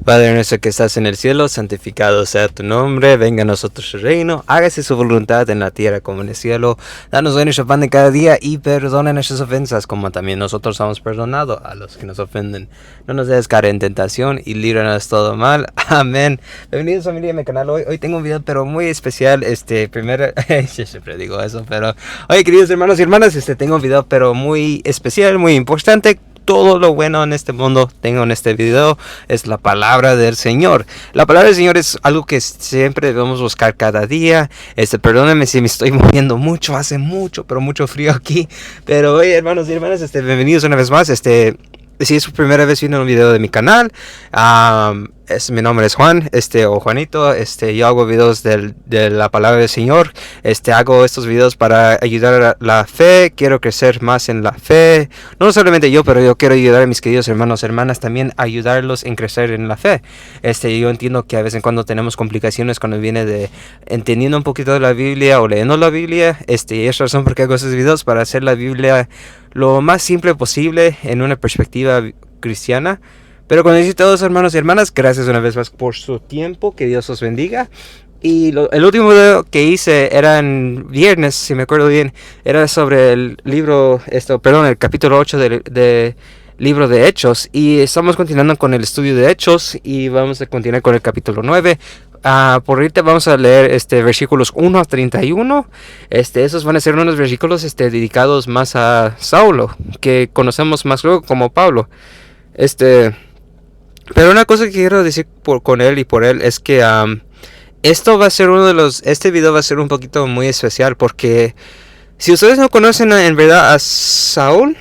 Padre nuestro que estás en el cielo, santificado sea tu nombre, venga a nosotros tu reino, hágase su voluntad en la tierra como en el cielo. Danos hoy nuestro pan de cada día y perdona nuestras ofensas, como también nosotros hemos perdonado a los que nos ofenden. No nos dejes caer en tentación y líbranos de todo mal. Amén. Bienvenidos familia a mi canal. Hoy tengo un video pero muy especial. Primero, yo siempre digo eso, pero oye, queridos hermanos y hermanas, tengo un video pero muy especial, muy importante. Todo lo bueno en este mundo tengo en este video es la palabra del Señor. La palabra del Señor es algo que siempre debemos buscar cada día. Perdónenme si me estoy moviendo mucho, hace mucho, pero mucho frío aquí. Pero oye, hermanos y hermanas, bienvenidos una vez más. Si es su primera vez viendo un video de mi canal, mi nombre es Juan, o Juanito, yo hago videos de la palabra del Señor, hago estos videos para ayudar a la fe, quiero crecer más en la fe, no solamente yo, pero yo quiero ayudar a mis queridos hermanos, hermanas, también ayudarlos en crecer en la fe. Yo entiendo que a veces cuando tenemos complicaciones cuando viene de entendiendo un poquito de la Biblia o leyendo la Biblia, y es razón por qué hago estos videos, para hacer la Biblia lo más simple posible en una perspectiva cristiana. Pero con eso todos hermanos y hermanas, gracias una vez más por su tiempo, que Dios os bendiga. Y el último video que hice era en viernes, si me acuerdo bien, era sobre el libro, el capítulo 8 de libro de Hechos. Y estamos continuando con el estudio de Hechos y vamos a continuar con el capítulo 9. Por ahorita vamos a leer versículos 1 a 31. Esos van a ser unos versículos dedicados más a Saulo, que conocemos más luego como Pablo. Pero una cosa que quiero decir con él y por él es que esto va a ser este video va a ser un poquito muy especial, porque si ustedes no conocen en verdad a Saulo,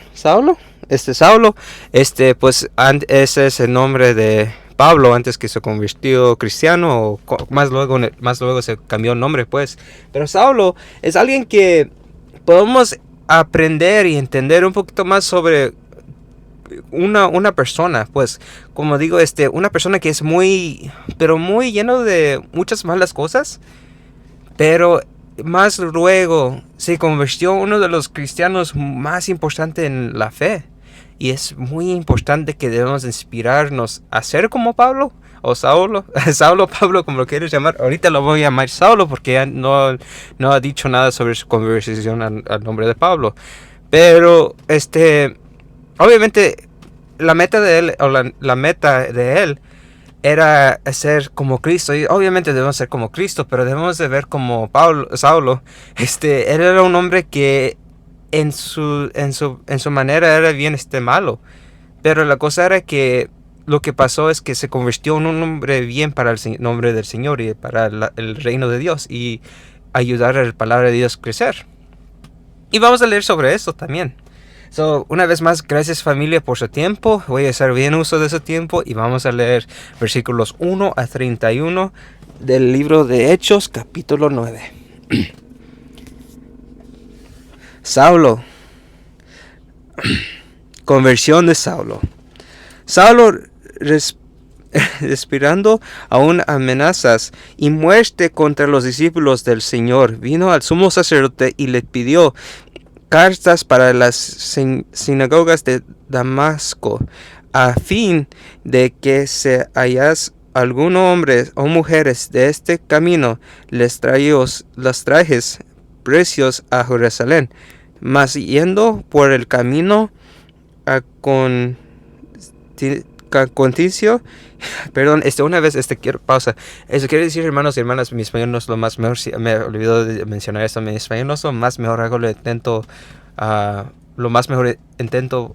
pues ese es el nombre de Pablo antes que se convirtió cristiano, o más luego se cambió el nombre, pues. Pero Saulo es alguien que podemos aprender y entender un poquito más sobre una persona, pues, como digo, una persona que es pero muy lleno de muchas malas cosas, pero más luego se convirtió en uno de los cristianos más importantes en la fe. Y es muy importante que debemos inspirarnos a ser como Pablo o Saulo, Pablo, como lo quieres llamar. Ahorita lo voy a llamar Saulo porque ya no ha dicho nada sobre su conversión al nombre de Pablo. Pero obviamente la meta de él, o la meta de él, era ser como Cristo. Y obviamente debemos ser como Cristo, pero debemos de ver como Saulo. Él era un hombre que en su manera era bien malo. Pero la cosa era que lo que pasó es que se convirtió en un hombre bien para el nombre del Señor y para el reino de Dios, y ayudar a la palabra de Dios a crecer. Y vamos a leer sobre esto también. Una vez más, gracias familia por su tiempo. Voy a hacer bien uso de su tiempo y vamos a leer versículos 1 a 31 del libro de Hechos, capítulo 9. Saulo. Conversión de Saulo. Saulo, respirando aún amenazas y muerte contra los discípulos del Señor, vino al sumo sacerdote y le pidió cartas para las sinagogas de Damasco, a fin de que se hallas algunos hombres o mujeres de este camino, les trajes precios a Jerusalén. Mas yendo por el camino a Conticio, perdón, una vez quiero pausa. Eso quiere decir, hermanos y hermanas, mi español no es lo más mejor. Me olvidó de mencionar esto. Mi español no es lo más mejor. Hago el intento,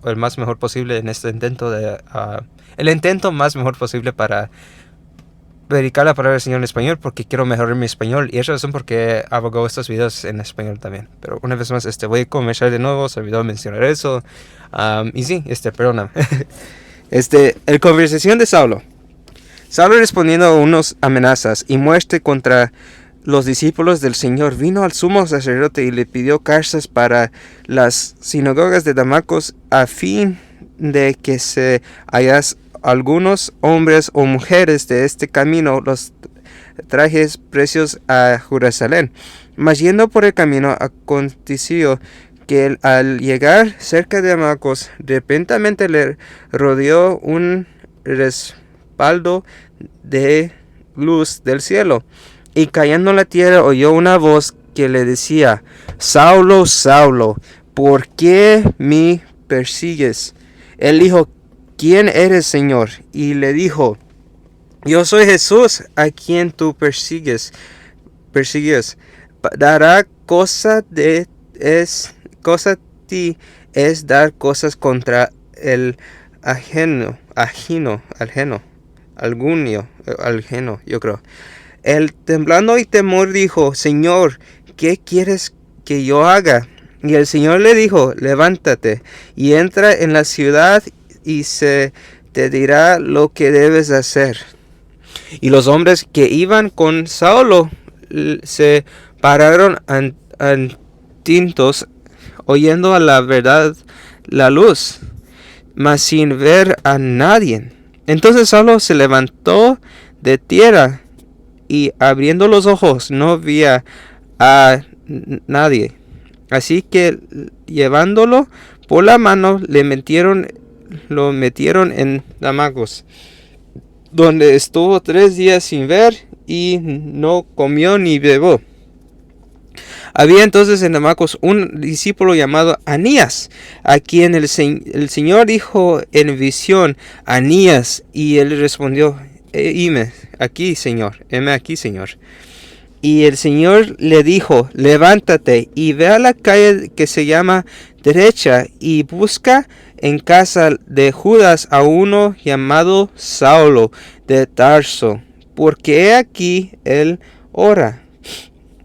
el más mejor posible en este intento el intento más mejor posible para predicar la palabra del Señor en español, porque quiero mejorar mi español, y esa es la razón por qué hago estos videos en español también. Pero una vez más, voy a comenzar de nuevo. Se olvidó mencionar eso. Y sí, perdóname. El conversación de Saulo. Saulo, respondiendo a unas amenazas y muerte contra los discípulos del Señor, vino al sumo sacerdote y le pidió cartas para las sinagogas de Damasco, a fin de que se hallas algunos hombres o mujeres de este camino, los trajes precios a Jerusalén. Mas yendo por el camino, aconteció que al llegar cerca de Damasco, repentinamente le rodeó un respaldo de luz del cielo. Y cayendo en la tierra oyó una voz que le decía: Saulo, Saulo, ¿por qué me persigues? Él dijo: ¿Quién eres, Señor? Y le dijo: Yo soy Jesús, a quien tú persigues. Dará cosa a ti es dar cosas contra el ajeno, yo creo. Él, temblando y temor, dijo: Señor, ¿qué quieres que yo haga? Y el Señor le dijo: Levántate y entra en la ciudad, y se te dirá lo que debes hacer. Y los hombres que iban con Saulo se pararon atentos, oyendo a la verdad la luz, mas sin ver a nadie. Entonces Saulo se levantó de tierra, y abriendo los ojos no veía a nadie. Así que, llevándolo por la mano, lo metieron en Damasco, donde estuvo 3 días sin ver, y no comió ni bebió. Había entonces en Damasco un discípulo llamado Anías, a quien el Señor dijo en visión: Anías. Y él respondió: heme aquí, Señor. Y el Señor le dijo: Levántate y ve a la calle que se llama Derecha, y busca en casa de Judas a uno llamado Saulo de Tarso, porque he aquí él ora.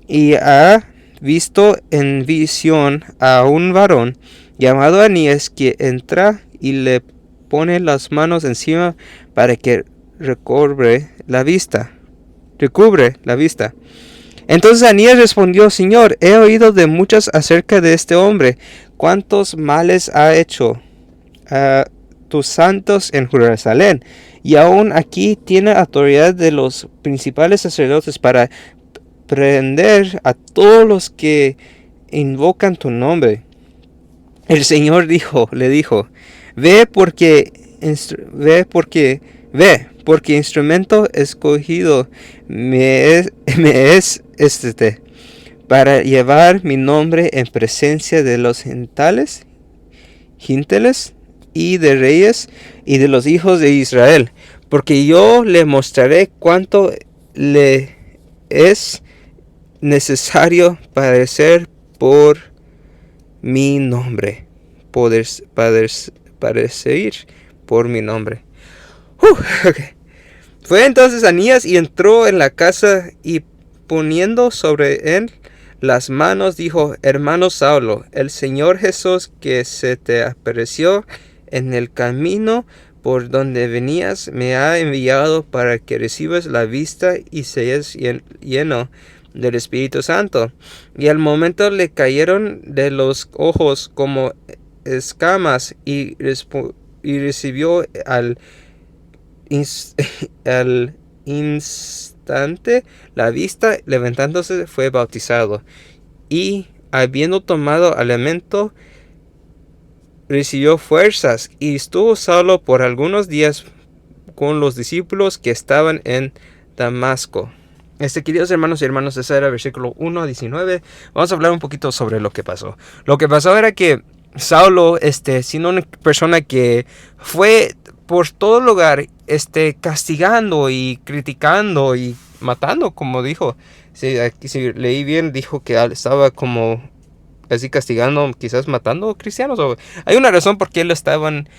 Y ha visto en visión a un varón llamado Anías, que entra y le pone las manos encima para que recobre la vista. Entonces Anías respondió: Señor, he oído de muchos acerca de este hombre, cuántos males ha hecho a tus santos en Jerusalén, y aún aquí tiene autoridad de los principales sacerdotes para prender a todos los que invocan tu nombre. El Señor le dijo: Ve porque instrumento escogido me es para llevar mi nombre en presencia de los gentiles y de reyes y de los hijos de Israel, porque yo le mostraré cuánto le es necesario padecer por mi nombre, padecer por mi nombre. Okay. Fue entonces Anías y entró en la casa, y poniendo sobre él las manos, dijo: Hermano Saulo, el Señor Jesús, que se te apareció en el camino por donde venías, me ha enviado para que recibas la vista y seas lleno del Espíritu Santo. Y al momento le cayeron de los ojos como escamas, y recibió al instante la vista, levantándose fue bautizado, y habiendo tomado alimento recibió fuerzas. Y estuvo Saulo por algunos días con los discípulos que estaban en Damasco. Queridos hermanos y hermanas, ese era el versículo 1 a 19. Vamos a hablar un poquito sobre lo que pasó. Lo que pasó era que Saulo, siendo una persona que fue por todo lugar, castigando y criticando y matando, como dijo. Si leí bien, dijo que estaba como así castigando, quizás matando cristianos. Hay una razón por qué lo estaban,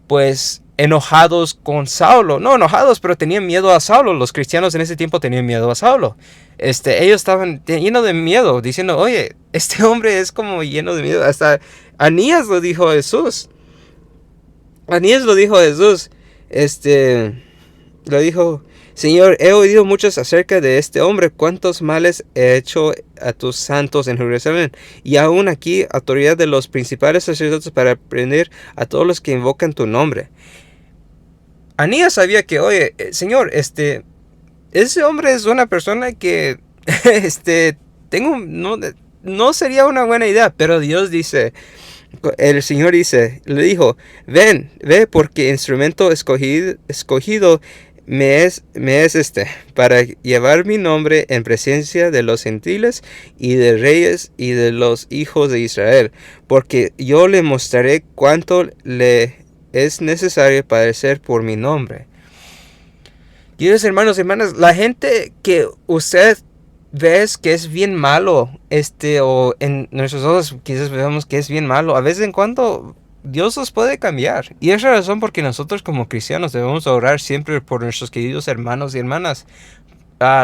pues, enojados con Saulo. No enojados, pero tenían miedo a Saulo. Los cristianos en ese tiempo tenían miedo a Saulo. Ellos estaban llenos de miedo, diciendo: oye, este hombre es como lleno de miedo. Hasta Anías lo dijo a Jesús. Lo dijo: Señor, he oído muchos acerca de este hombre, cuántos males he hecho a tus santos en Jerusalén, y aún aquí autoridad de los principales sacerdotes para prender a todos los que invocan tu nombre. Anías sabía que, oye, Señor, ese hombre es una persona que, no sería una buena idea, pero Dios dice, el Señor le dijo: ve porque instrumento escogido para llevar mi nombre en presencia de los gentiles y de reyes y de los hijos de Israel, porque yo le mostraré cuánto le es necesario padecer por mi nombre. Queridos hermanos y hermanas, la gente que usted ve que es bien malo, o en nuestros ojos quizás vemos que es bien malo, a veces en cuando Dios los puede cambiar. Y es la razón porque nosotros como cristianos debemos orar siempre por nuestros queridos hermanos y hermanas,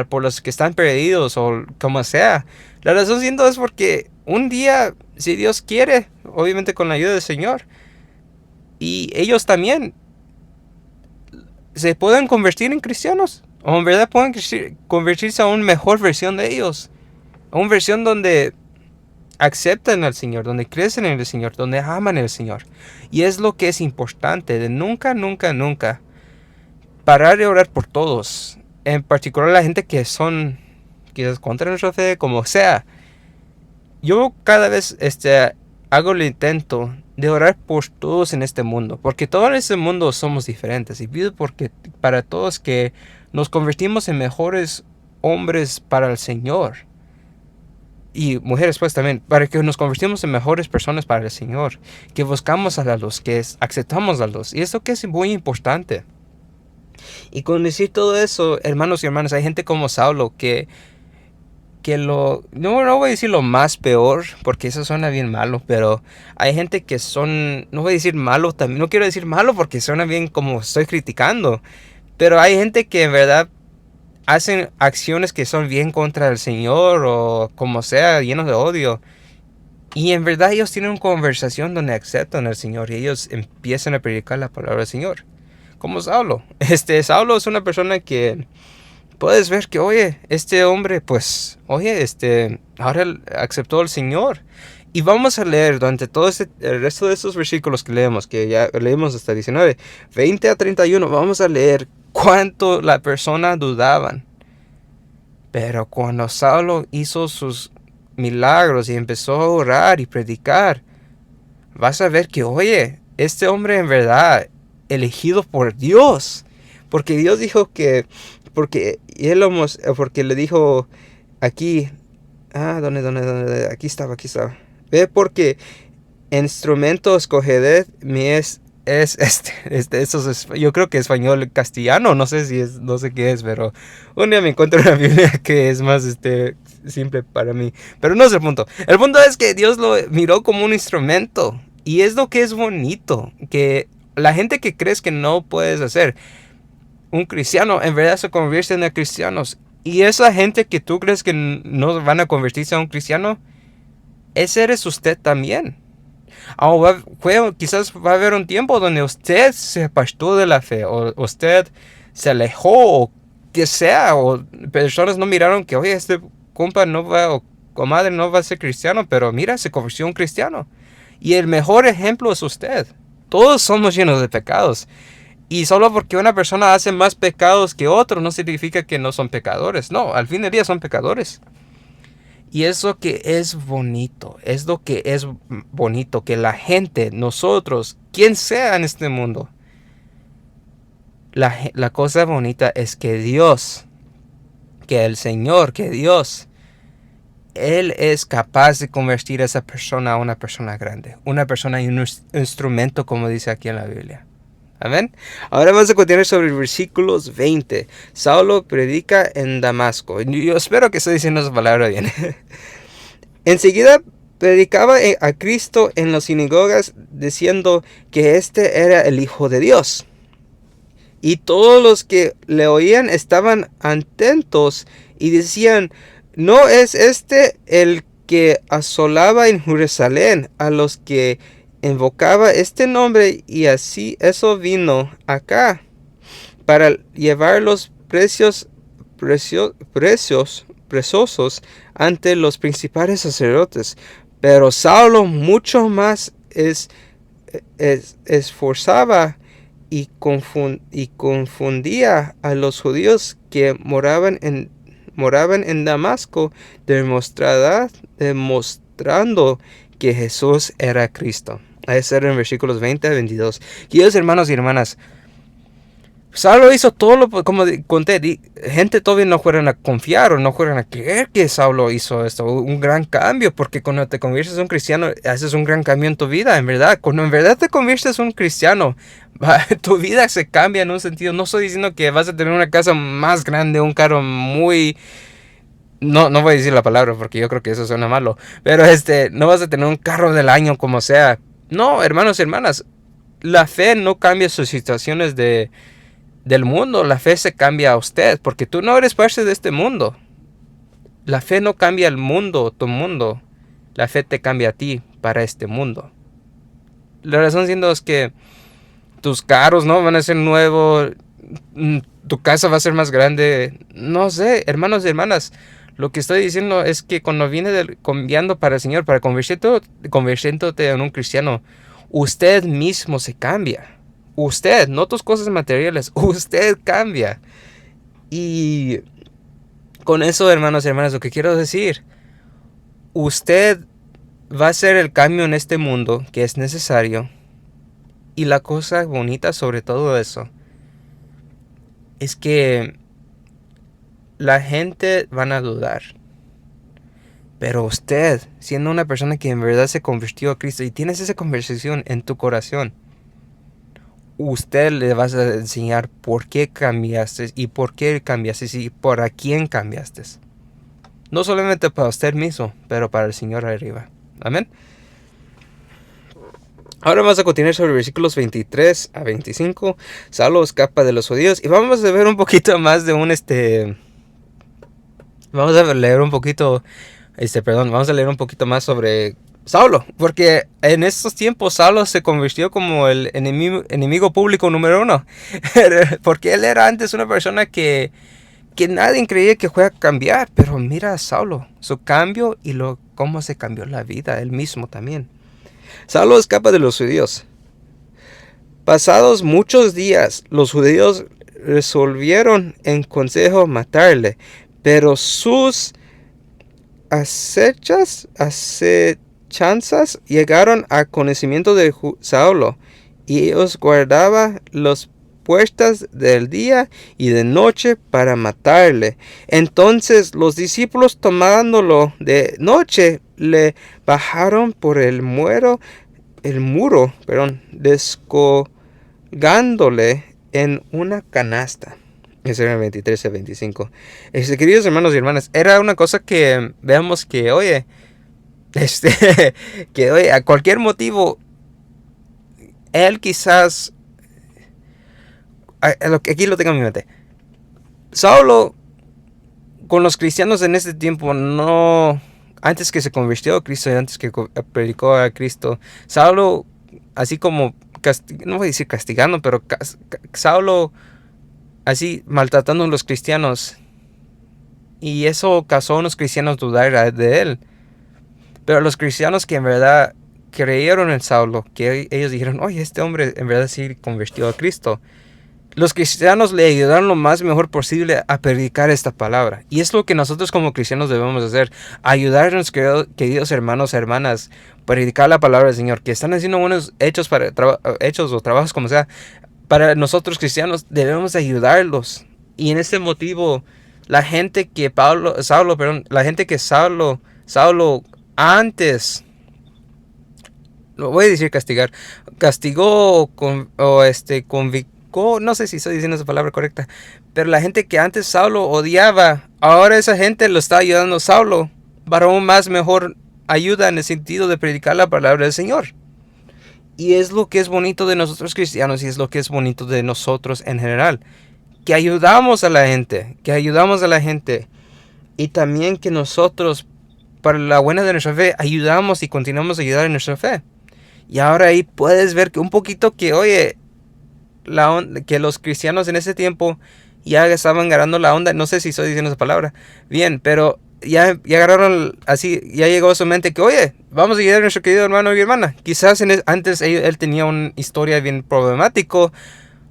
por los que están perdidos o como sea. La razón siendo es porque un día, si Dios quiere, obviamente con la ayuda del Señor, y ellos también se pueden convertir en cristianos, o en verdad pueden convertirse a una mejor versión de ellos, a una versión donde aceptan al Señor, donde crecen en el Señor, donde aman al Señor. Y es lo que es importante, de nunca parar de orar por todos, en particular la gente que son quizás contra nuestra fe, como sea. Yo cada vez hago el intento de orar por todos en este mundo, porque todos en este mundo somos diferentes, y pido para todos que nos convertimos en mejores hombres para el Señor, y mujeres pues también, para que nos convertimos en mejores personas para el Señor, que buscamos a la luz, que aceptamos la luz, y eso que es muy importante. Y con decir todo eso, hermanos y hermanas, hay gente como Saulo no voy a decir lo más peor, porque eso suena bien malo, pero hay gente que no voy a decir malo también, no quiero decir malo porque suena bien como estoy criticando, pero hay gente que en verdad hacen acciones que son bien contra el Señor o como sea, llenos de odio. Y en verdad ellos tienen una conversación donde aceptan al Señor y ellos empiezan a predicar la palabra del Señor. Como Saulo. Saulo es una persona que puedes ver que, oye, este hombre, pues, oye, ahora aceptó al Señor. Y vamos a leer durante todo el resto de estos versículos que leemos, que ya leemos hasta 19, 20 a 31, vamos a leer cuánto la persona dudaban. Pero cuando Saulo hizo sus milagros y empezó a orar y predicar, vas a ver que, oye, este hombre en verdad elegido por Dios, porque Dios dijo porque le dijo aquí, ¿dónde? Aquí estaba. Ve, porque instrumento escogeré yo creo que español castellano, no sé no sé qué es, pero un día me encuentro una Biblia que es más simple para mí, pero no es el punto. El punto es que Dios lo miró como un instrumento, y es lo que es bonito, que la gente que crees que no puedes hacer, un cristiano en verdad se convierte en cristianos, y esa gente que tú crees que no van a convertirse a un cristiano, ese eres usted también. Quizás va a haber un tiempo donde usted se apartó de la fe, o usted se alejó, o que sea, o personas no miraron que, oye, este compa no va, o comadre no va a ser cristiano, pero mira, se convirtió en un cristiano. Y el mejor ejemplo es usted. Todos somos llenos de pecados. Y solo porque una persona hace más pecados que otro no significa que no son pecadores. No, al fin del día son pecadores. Y es lo que es bonito, que la gente, nosotros, quien sea en este mundo, la cosa bonita es que Dios, que el Señor, que Dios, Él es capaz de convertir a esa persona a una persona grande, una persona y un instrumento, como dice aquí en la Biblia. Amén. Ahora vamos a continuar sobre el versículos 20. Saulo predica en Damasco. Yo espero que estoy diciendo esa palabra bien. Enseguida predicaba a Cristo en las sinagogas, diciendo que este era el Hijo de Dios. Y todos los que le oían estaban atentos y decían, ¿no es este el que asolaba en Jerusalén a los que invocaba este nombre? Y así eso vino acá para llevar los precios preciosos ante los principales sacerdotes. Pero Saulo mucho más esforzaba y confundía a los judíos que moraban en Damasco, demostrando que Jesús era Cristo. A eso era en versículos 20 a 22. Queridos hermanos y hermanas, Saulo hizo todo como conté, gente todavía no fueron a confiar o no fueron a creer que Saulo hizo esto, un gran cambio, porque cuando te conviertes en un cristiano, haces un gran cambio en tu vida, en verdad. Cuando en verdad te conviertes en un cristiano, tu vida se cambia en un sentido. No estoy diciendo que vas a tener una casa más grande, un carro muy... No voy a decir la palabra porque yo creo que eso suena malo, pero no vas a tener un carro del año como sea. No, hermanos y hermanas, la fe no cambia sus situaciones del mundo, la fe se cambia a usted, porque tú no eres parte de este mundo. La fe no cambia el mundo, tu mundo. La fe te cambia a ti para este mundo. La razón siendo es que tus carros no van a ser nuevos, tu casa va a ser más grande. No sé, hermanos y hermanas, lo que estoy diciendo es que cuando viene cambiando para el Señor, para convirtiéndote en un cristiano, usted mismo se cambia. Usted, no tus cosas materiales, usted cambia. Y con eso, hermanos y hermanas, lo que quiero decir, usted va a hacer el cambio en este mundo que es necesario. Y la cosa bonita sobre todo eso es que la gente van a dudar. Pero usted, siendo una persona que en verdad se convirtió a Cristo y tienes esa conversación en tu corazón, usted le vas a enseñar por qué cambiaste y por qué cambiaste y para quién cambiaste. No solamente para usted mismo, pero para el Señor arriba. Amén. Ahora vamos a continuar sobre versículos 23 a 25. Saulo escapa de los judíos y vamos a ver un poquito más de Vamos a leer un poquito, vamos a leer un poquito más sobre Saulo, porque en estos tiempos Saulo se convirtió como el enemigo público número 1, porque él era antes una persona que nadie creía que fuera a cambiar, pero mira a Saulo, su cambio y cómo se cambió la vida, él mismo también. Saulo escapa de los judíos. Pasados muchos días, los judíos resolvieron en consejo matarle, pero sus acechanzas llegaron a conocimiento de Saulo, y ellos guardaban las puertas del día y de noche para matarle. Entonces los discípulos, tomándolo de noche, le bajaron por el muro, descolgándole en una canasta. Ese era el 23 y 25. Queridos hermanos y hermanas, era una cosa que veamos que, oye, que oye, a cualquier motivo, él quizás, aquí lo tengo en mi mente, Saulo, con los cristianos en este tiempo, no, antes que se convirtió a Cristo y antes que predicó a Cristo, Saulo, así como, no voy a decir castigando, pero Saulo, así maltratando a los cristianos, y eso causó a unos cristianos dudar de él. Pero los cristianos que en verdad creyeron en Saulo, que ellos dijeron, oye, este hombre en verdad sí convirtió a Cristo, los cristianos le ayudaron lo más mejor posible a predicar esta palabra. Y es lo que nosotros como cristianos debemos hacer, ayudar a nuestros queridos hermanos y hermanas a predicar la palabra del Señor, que están haciendo buenos hechos o trabajos como sea. Para nosotros cristianos debemos ayudarlos. Y en este motivo, la gente que Saulo antes, lo voy a decir castigó convocó, no sé si estoy diciendo esa palabra correcta, pero la gente que antes Saulo odiaba, ahora esa gente lo está ayudando a Saulo para un más mejor ayuda en el sentido de predicar la palabra del Señor. Y es lo que es bonito de nosotros cristianos y es lo que es bonito de nosotros en general. Que ayudamos a la gente. Y también que nosotros, para la buena de nuestra fe, ayudamos y continuamos a ayudar en nuestra fe. Y ahora ahí puedes ver que un poquito que, oye, que los cristianos en ese tiempo ya estaban agarrando la onda. No sé si estoy diciendo esa palabra bien, pero ya agarraron así, ya llegó a su mente que, oye, vamos a ayudar a nuestro querido hermano y hermana. Quizás antes él tenía una historia bien problemático,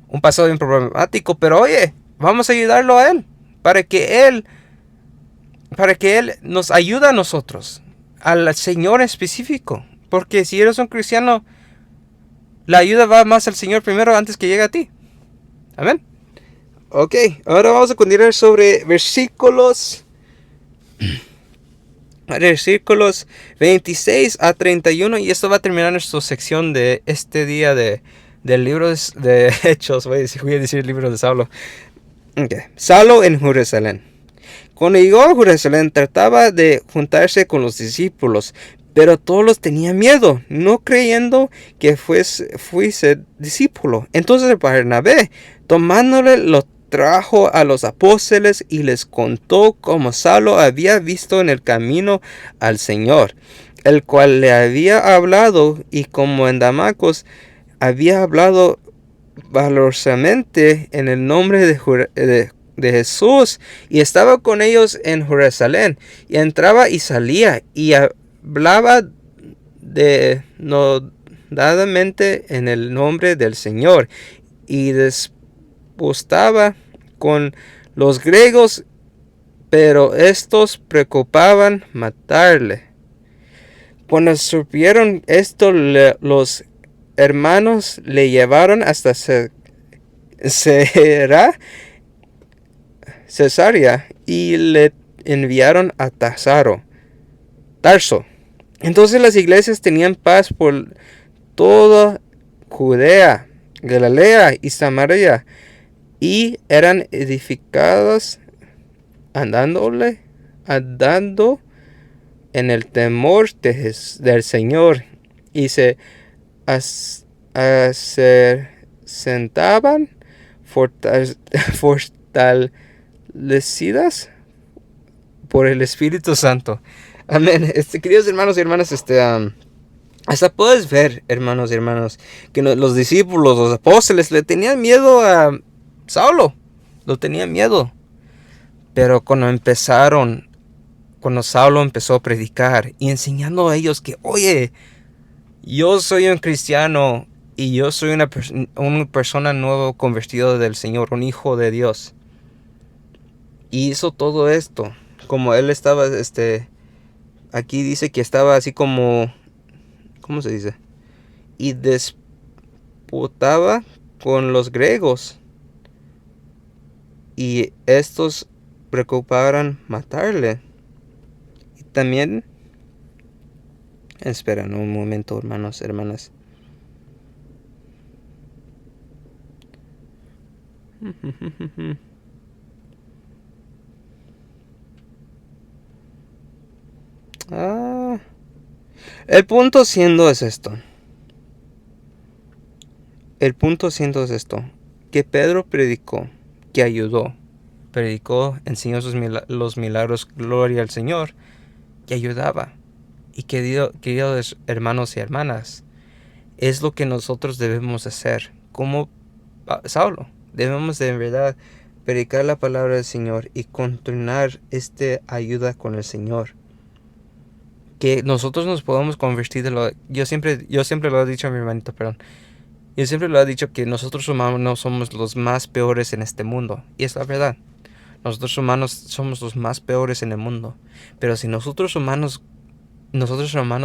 un pasado bien problemático, pero oye, vamos a ayudarlo a él, para que él nos ayude a nosotros, al Señor específico, porque si eres un cristiano, la ayuda va más al Señor primero antes que llegue a ti. Amén. Ok, ahora vamos a continuar sobre versículos 26 a 31 y esto va a terminar nuestra sección de este día del libro de Hechos. Voy a decir el libro de Saulo. Okay. Saulo en Jerusalén. Cuando llegó a Jerusalén trataba de juntarse con los discípulos, pero todos los tenían miedo, no creyendo que fuese discípulo. Entonces Barnabé, tomándole, lo trajo a los apóstoles y les contó cómo Saulo había visto en el camino al Señor, el cual le había hablado, y como en Damasco había hablado valorosamente en el nombre de Jesús, y estaba con ellos en Jerusalén, y entraba y salía, y hablaba denodadamente en el nombre del Señor, y disputaba con los griegos, pero estos preocupaban matarle. Cuando supieron esto, los hermanos le llevaron hasta Cesarea y le enviaron a Tarso. Entonces las iglesias tenían paz por toda Judea, Galilea y Samaria, y eran edificadas andando en el temor del Señor, y se sentaban fortalecidas por el Espíritu Santo. Amén. Queridos hermanos y hermanas, hasta puedes ver, hermanos y hermanas, que los discípulos, los apóstoles, le tenían miedo a Saulo. Lo tenían miedo. Pero cuando Saulo empezó a predicar y enseñando a ellos que, oye, yo soy un cristiano y yo soy una persona nueva convertida del Señor, un hijo de Dios. Y hizo todo esto. Como él estaba, aquí dice que estaba así como, ¿cómo se dice? Y disputaba con los griegos. Y estos preocuparon matarle. Y también, esperen un momento, hermanos, hermanas. El punto siendo es esto. Que Pedro predicó, que ayudó. Enseñó los milagros, gloria al Señor, que ayudaba. Y queridos hermanos y hermanas, es lo que nosotros debemos hacer. Como Saulo, debemos de en verdad predicar la palabra del Señor y continuar esta ayuda con el Señor. Que nosotros nos podamos convertir yo siempre lo he dicho a mi hermanito, perdón. Yo siempre lo he dicho que nosotros humanos somos los más peores en este mundo. Y es la verdad. Nosotros humanos somos los más peores en el mundo. Pero si nosotros humanos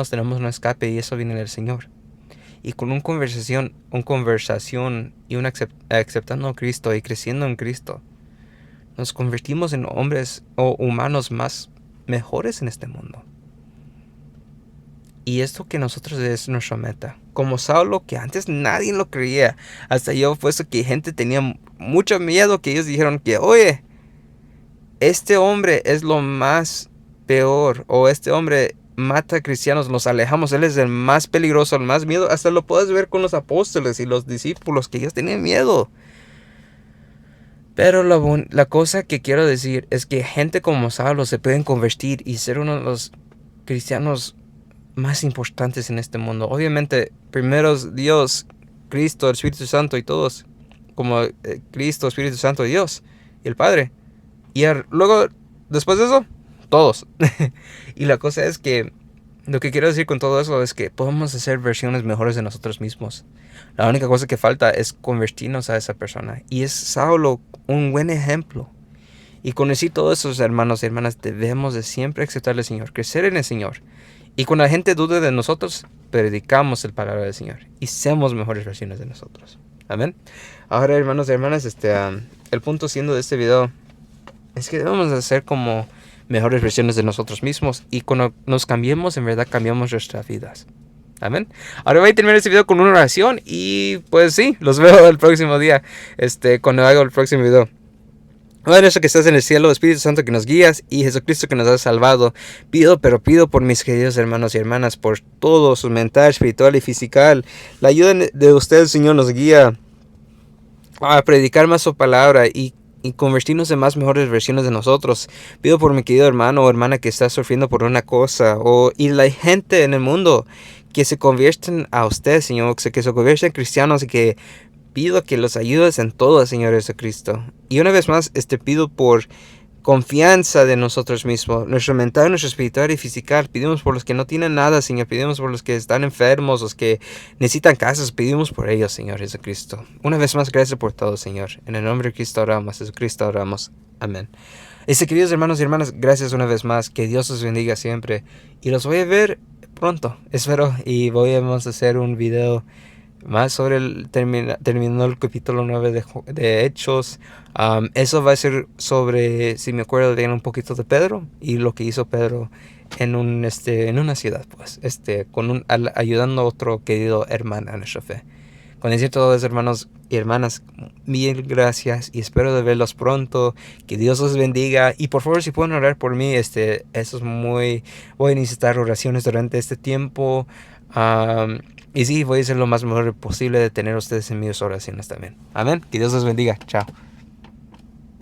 tenemos un escape, y eso viene del Señor. Y con una conversación y aceptando a Cristo y creciendo en Cristo, nos convertimos en hombres o humanos más mejores en este mundo. Y esto que nosotros es nuestra meta. Como Saulo, que antes nadie lo creía. Hasta yo puesto que gente tenía mucho miedo, que ellos dijeron que, oye, este hombre es lo más peor. O este hombre mata a cristianos, los alejamos. Él es el más peligroso, el más miedo. Hasta lo puedes ver con los apóstoles y los discípulos, que ellos tenían miedo. Pero la cosa que quiero decir es que gente como Saulo se pueden convertir y ser uno de los cristianos más importantes en este mundo. Obviamente, primero Dios, Cristo, el Espíritu Santo y todos, como Cristo, Espíritu Santo y Dios y el Padre. Y luego, después de eso, todos. Y la cosa es que lo que quiero decir con todo eso es que podemos hacer versiones mejores de nosotros mismos. La única cosa que falta es convertirnos a esa persona. Y es Saulo un buen ejemplo. Y con decir todos esos hermanos y hermanas, debemos de siempre aceptar al Señor, crecer en el Señor. Y cuando la gente dude de nosotros, predicamos el palabra del Señor y seamos mejores versiones de nosotros. Amén. Ahora, hermanos y hermanas, el punto siendo de este video es que debemos hacer como mejores versiones de nosotros mismos. Y cuando nos cambiemos, en verdad cambiamos nuestras vidas. Amén. Ahora voy a terminar este video con una oración. Y pues sí, los veo el próximo día. Cuando haga el próximo video. Padre nuestro que estás en el cielo, Espíritu Santo que nos guías y Jesucristo que nos ha salvado, pido por mis queridos hermanos y hermanas, por todo su mental, espiritual y físico. La ayuda de usted, Señor, nos guía a predicar más su palabra y convertirnos en más mejores versiones de nosotros. Pido por mi querido hermano o hermana que está sufriendo por una cosa, y la gente en el mundo que se convierten a usted, Señor, que se convierten en cristianos y que pido que los ayudes en todo, Señor Jesucristo. Y una vez más, pido por confianza de nosotros mismos, nuestro mental, nuestro espiritual y físico. Pedimos por los que no tienen nada, Señor. Pedimos por los que están enfermos, los que necesitan casas. Pedimos por ellos, Señor Jesucristo. Una vez más, gracias por todo, Señor. En el nombre de Cristo oramos, Jesucristo oramos. Amén. Queridos hermanos y hermanas, gracias una vez más. Que Dios los bendiga siempre. Y los voy a ver pronto, espero. Y vamos a hacer un video más sobre terminando el capítulo 9 de Hechos. Eso va a ser sobre, si me acuerdo bien, un poquito de Pedro y lo que hizo Pedro en una ciudad, pues, ayudando a otro querido hermano en nuestra fe. Con decir todos, hermanos y hermanas, mil gracias y espero de verlos pronto. Que Dios los bendiga. Y por favor, si pueden orar por mí, eso es voy a necesitar oraciones durante este tiempo. Y sí, voy a hacer lo más mejor posible de tener a ustedes en mis oraciones también. Amén. Que Dios los bendiga. Chao.